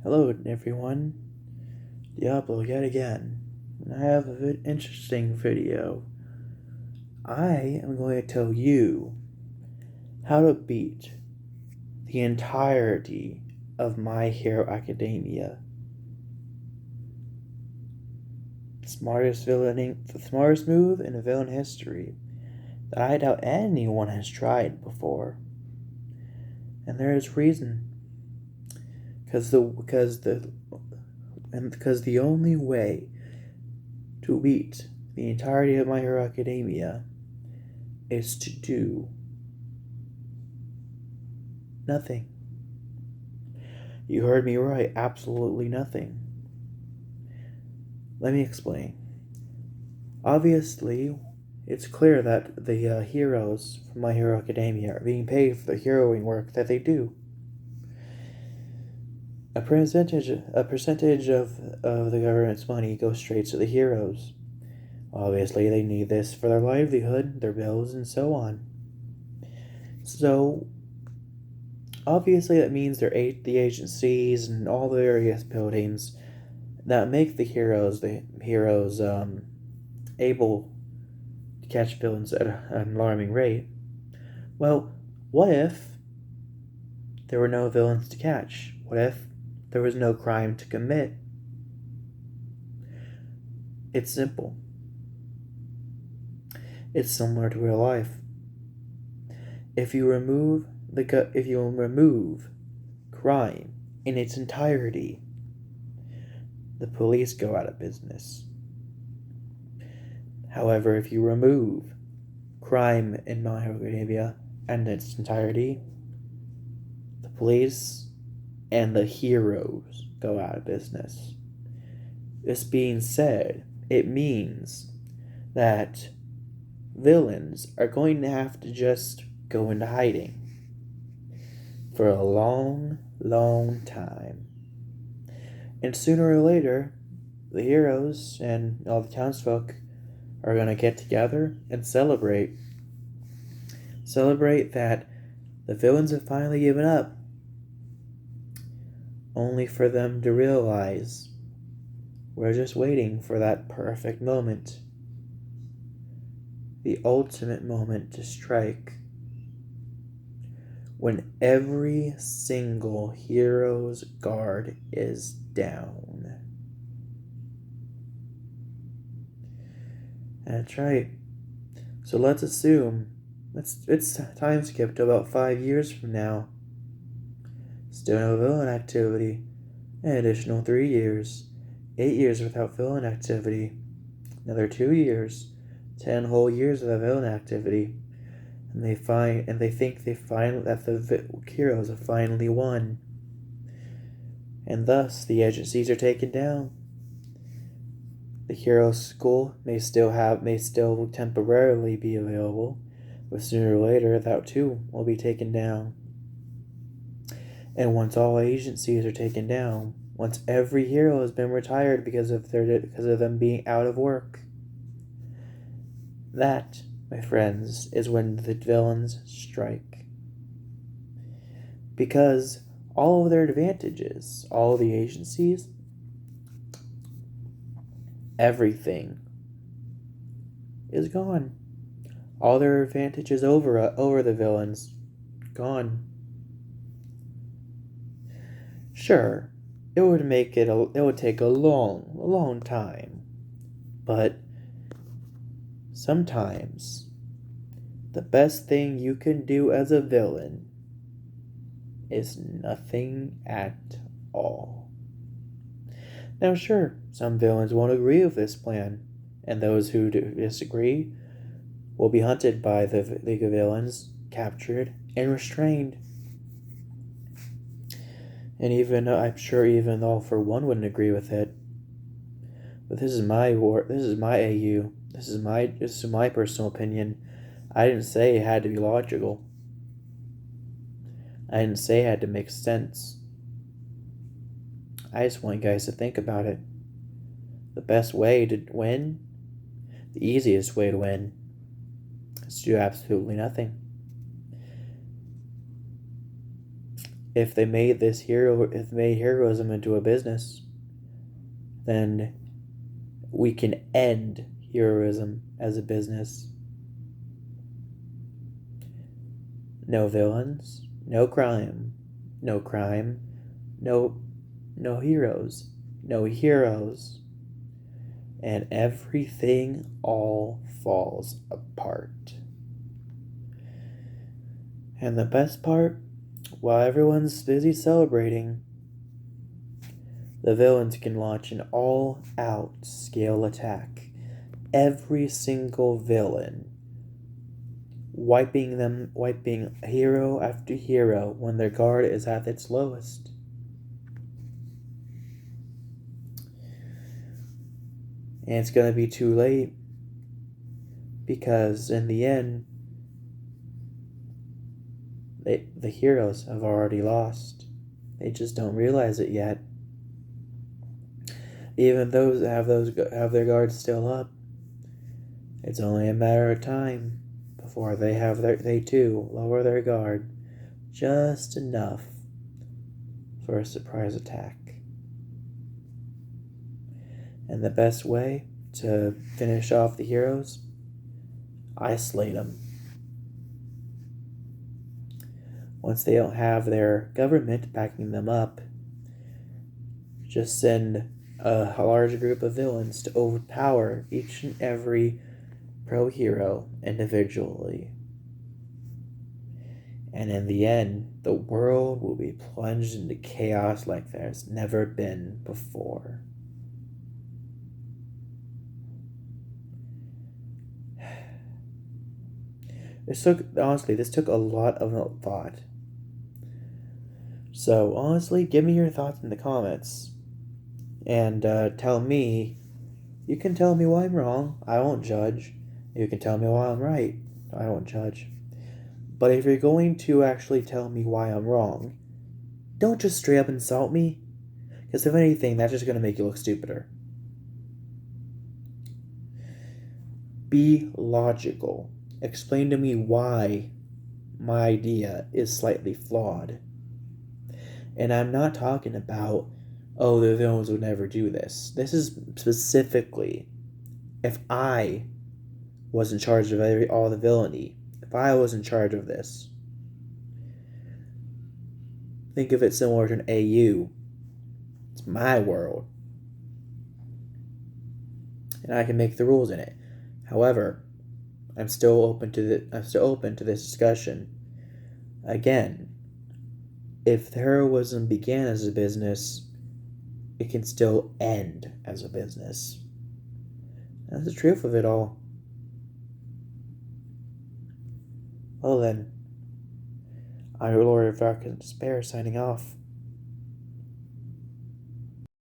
Hello everyone, Diablo yet again, and I have an interesting video. I am going to tell you how to beat the entirety of My Hero Academia. The smartest move in a villain history that I doubt anyone has tried before. And there is reason. Because the only way to beat the entirety of My Hero Academia is to do nothing. You heard me right, absolutely nothing. Let me explain. Obviously, it's clear that the heroes from My Hero Academia are being paid for the heroing work that they do. A percentage of the government's money goes straight to the heroes. Obviously, they need this for their livelihood, their bills, and so on. So, obviously, that means the agencies and all the various buildings that make the heroes able to catch villains at an alarming rate. Well, what if there were no villains to catch? What if there was no crime to commit? It's simple. It's similar to real life. If you remove crime in its entirety, the police go out of business. However, if you remove crime in My Hero Academia and its entirety, the police and the heroes go out of business. This being said, it means that villains are going to have to just go into hiding for a long, long time. And sooner or later, the heroes and all the townsfolk are going to get together and celebrate. Celebrate that the villains have finally given up, only for them to realize we're just waiting for that perfect moment. The ultimate moment to strike. When every single hero's guard is down. That's right. So let's assume it's time skip to about 5 years from now. Still no villain activity. An additional 3 years. 8 years without villain activity. Another 2 years. 10 whole years without villain activity. And they think that the heroes have finally won. And thus the agencies are taken down. The hero school may still temporarily be available, but sooner or later that too will be taken down. And once all agencies are taken down, once every hero has been retired because of them being out of work, that, my friends, is when the villains strike. Because all of their advantages, all the agencies, everything is gone. All their advantages over the villains, gone. Sure, it would take a long time, but sometimes the best thing you can do as a villain is nothing at all. Now sure, some villains won't agree with this plan, and those who disagree will be hunted by the League of Villains, captured, and restrained. And I'm sure even All For One wouldn't agree with it. But this is my AU. This is my personal opinion. I didn't say it had to be logical. I didn't say it had to make sense. I just want you guys to think about it. The best way to win, the easiest way to win, is to do absolutely nothing. if they made heroism into a business, then we can end heroism as a business. No villains, no crime, no heroes, no heroes, and everything all falls apart. And the best part, while everyone's busy celebrating, the villains can launch an all-out scale attack. Every single villain, wiping hero after hero when their guard is at its lowest. And it's going to be too late, because in the end, the heroes have already lost. They just don't realize it yet. Even those that have their guards still up, it's only a matter of time before they too lower their guard just enough for a surprise attack. And the best way to finish off the heroes, isolate them. Once they don't have their government backing them up, just send a large group of villains to overpower each and every pro-hero individually. And in the end, the world will be plunged into chaos like there's never been before. This took a lot of thought. So honestly, give me your thoughts in the comments. And you can tell me why I'm wrong. I won't judge. You can tell me why I'm right. I won't judge. But if you're going to actually tell me why I'm wrong, don't just straight up insult me. Because if anything, that's just going to make you look stupider. Be logical. Explain to me why my idea is slightly flawed. And I'm not talking about, oh, the villains would never do this. This is specifically if I was in charge of all the villainy. If I was in charge of this. Think of it similar to an AU. It's my world. And I can make the rules in it. However, I'm still open to this discussion. Again, if heroism began as a business, it can still end as a business. That's the truth of it all. Well then, I'm your Lord of Dark and Despair signing off.